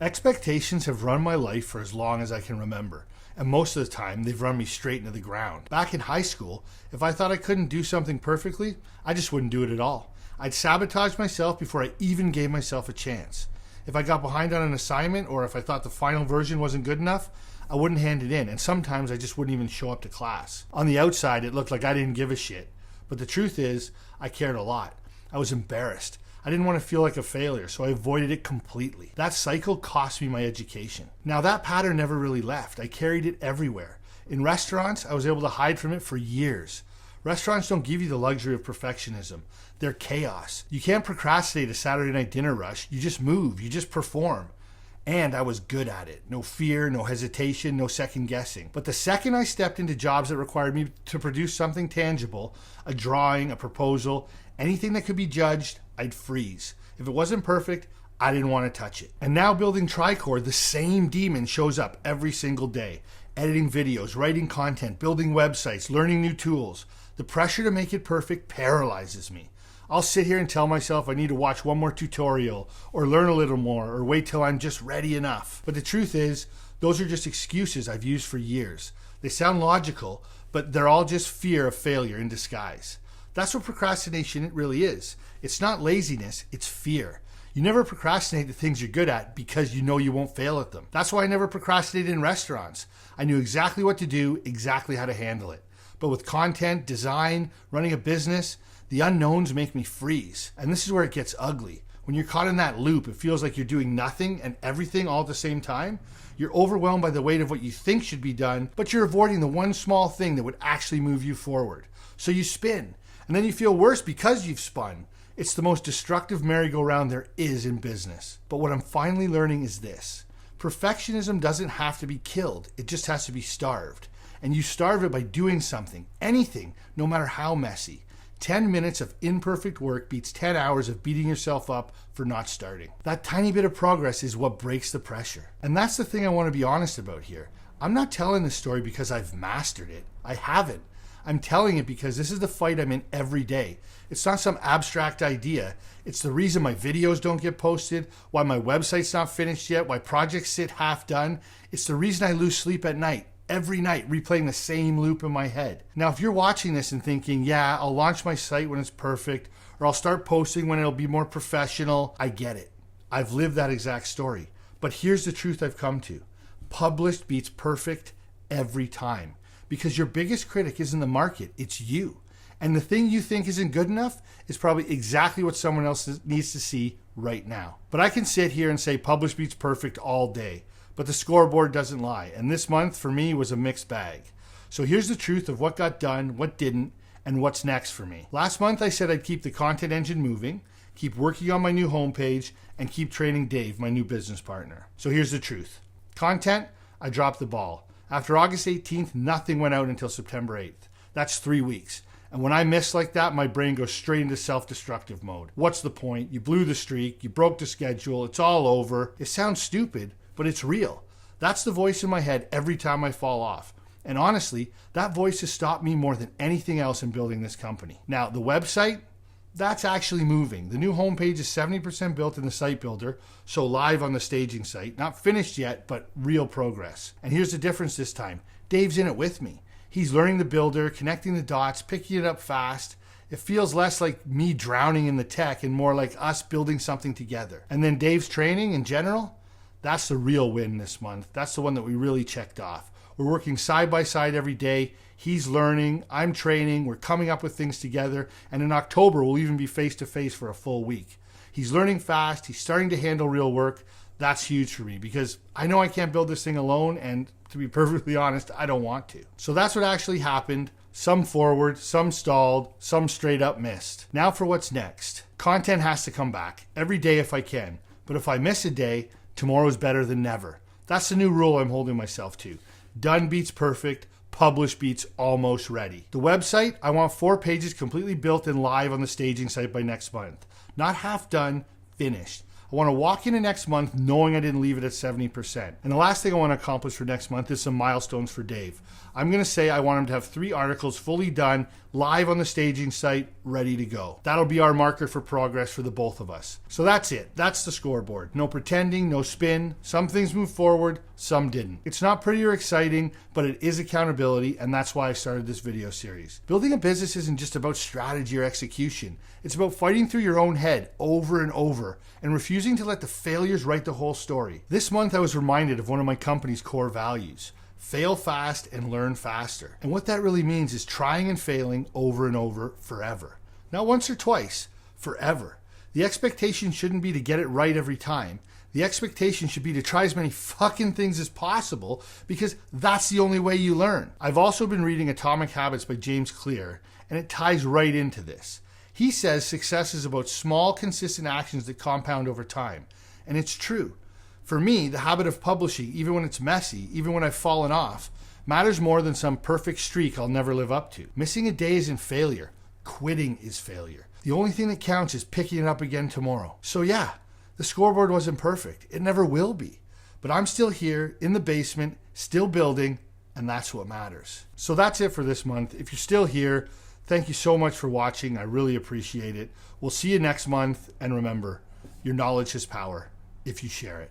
Expectations have run my life for as long as I can remember, and most of the time they've run me straight into the ground. Back in high school, if I thought I couldn't do something perfectly, I just wouldn't do it at all. I'd sabotage myself before I even gave myself a chance. If I got behind on an assignment, or if I thought the final version wasn't good enough, I wouldn't hand it in, and sometimes I just wouldn't even show up to class. On the outside, it looked like I didn't give a shit, but the truth is, I cared a lot. I was embarrassed. I didn't want to feel like a failure, so I avoided it completely. That cycle cost me my education. Now, that pattern never really left. I carried it everywhere. In restaurants, I was able to hide from it for years. Restaurants don't give you the luxury of perfectionism. They're chaos. You can't procrastinate a Saturday night dinner rush. You just move. You just perform. And I was good at it. No fear, no hesitation, no second guessing. But the second I stepped into jobs that required me to produce something tangible, a drawing, a proposal, anything that could be judged, I'd freeze. If it wasn't perfect, I didn't want to touch it. And now building TriCore, the same demon shows up every single day. Editing videos, writing content, building websites, learning new tools. The pressure to make it perfect paralyzes me. I'll sit here and tell myself I need to watch one more tutorial or learn a little more or wait till I'm just ready enough. But the truth is, those are just excuses I've used for years. They sound logical, but they're all just fear of failure in disguise. That's what procrastination really is. It's not laziness, it's fear. You never procrastinate the things you're good at because you know you won't fail at them. That's why I never procrastinated in restaurants. I knew exactly what to do, exactly how to handle it. But with content, design, running a business, the unknowns make me freeze. And this is where it gets ugly. When you're caught in that loop, it feels like you're doing nothing and everything all at the same time. You're overwhelmed by the weight of what you think should be done, but you're avoiding the one small thing that would actually move you forward. So you spin, and then you feel worse because you've spun. It's the most destructive merry-go-round there is in business. But what I'm finally learning is this. Perfectionism doesn't have to be killed. It just has to be starved. And you starve it by doing something, anything, no matter how messy. 10 minutes of imperfect work beats 10 hours of beating yourself up for not starting. That tiny bit of progress is what breaks the pressure. And that's the thing I want to be honest about here. I'm not telling this story because I've mastered it. I haven't. I'm telling it because this is the fight I'm in every day. It's not some abstract idea. It's the reason my videos don't get posted, why my website's not finished yet, why projects sit half done. It's the reason I lose sleep at night. Every night, replaying the same loop in my head. Now, if you're watching this and thinking, yeah, I'll launch my site when it's perfect, or I'll start posting when it'll be more professional, I get it. I've lived that exact story. But here's the truth I've come to. Published beats perfect every time. Because your biggest critic isn't the market, it's you. And the thing you think isn't good enough is probably exactly what someone else needs to see right now. But I can sit here and say published beats perfect all day. But the scoreboard doesn't lie, and this month for me was a mixed bag. So here's the truth of what got done, what didn't, and what's next for me. Last month I said I'd keep the content engine moving, keep working on my new homepage, and keep training Dave, my new business partner. So here's the truth. Content, I dropped the ball. After August 18th, nothing went out until September 8th. That's 3 weeks. And when I miss like that, my brain goes straight into self-destructive mode. What's the point? You blew the streak, you broke the schedule, it's all over. It sounds stupid, but it's real. That's the voice in my head every time I fall off. And honestly, that voice has stopped me more than anything else in building this company. Now, the website, that's actually moving. The new homepage is 70% built in the site builder, so live on the staging site. Not finished yet, but real progress. And here's the difference this time. Dave's in it with me. He's learning the builder, connecting the dots, picking it up fast. It feels less like me drowning in the tech and more like us building something together. And then Dave's training in general, that's the real win this month. That's the one that we really checked off. We're working side by side every day. He's learning, I'm training, we're coming up with things together, and in October we'll even be face to face for a full week. He's learning fast, he's starting to handle real work. That's huge for me because I know I can't build this thing alone, and to be perfectly honest, I don't want to. So that's what actually happened. Some forward, some stalled, some straight up missed. Now for what's next. Content has to come back every day if I can, but if I miss a day, tomorrow's better than never. That's the new rule I'm holding myself to. Done beats perfect, published beats almost ready. The website, I want 4 pages completely built and live on the staging site by next month. Not half done, finished. I want to walk into next month knowing I didn't leave it at 70%. And the last thing I want to accomplish for next month is some milestones for Dave. I'm going to say I want him to have 3 articles fully done, live on the staging site, ready to go. That'll be our marker for progress for the both of us. So that's it. That's the scoreboard. No pretending, no spin. Some things moved forward, some didn't. It's not pretty or exciting, but it is accountability, and that's why I started this video series. Building a business isn't just about strategy or execution. It's about fighting through your own head over and over and refusing to let the failures write the whole story. This month I was reminded of one of my company's core values: fail fast and learn faster. And what that really means is trying and failing over and over forever. Not once or twice, forever. The expectation shouldn't be to get it right every time. The expectation should be to try as many fucking things as possible, because that's the only way you learn. I've also been reading Atomic Habits by James Clear, and it ties right into this. He says success is about small, consistent actions that compound over time. And it's true. For me, the habit of publishing, even when it's messy, even when I've fallen off, matters more than some perfect streak I'll never live up to. Missing a day isn't failure. Quitting is failure. The only thing that counts is picking it up again tomorrow. So yeah, the scoreboard wasn't perfect. It never will be. But I'm still here in the basement, still building, and that's what matters. So that's it for this month. If you're still here, thank you so much for watching. I really appreciate it. We'll see you next month. And remember, your knowledge has power if you share it.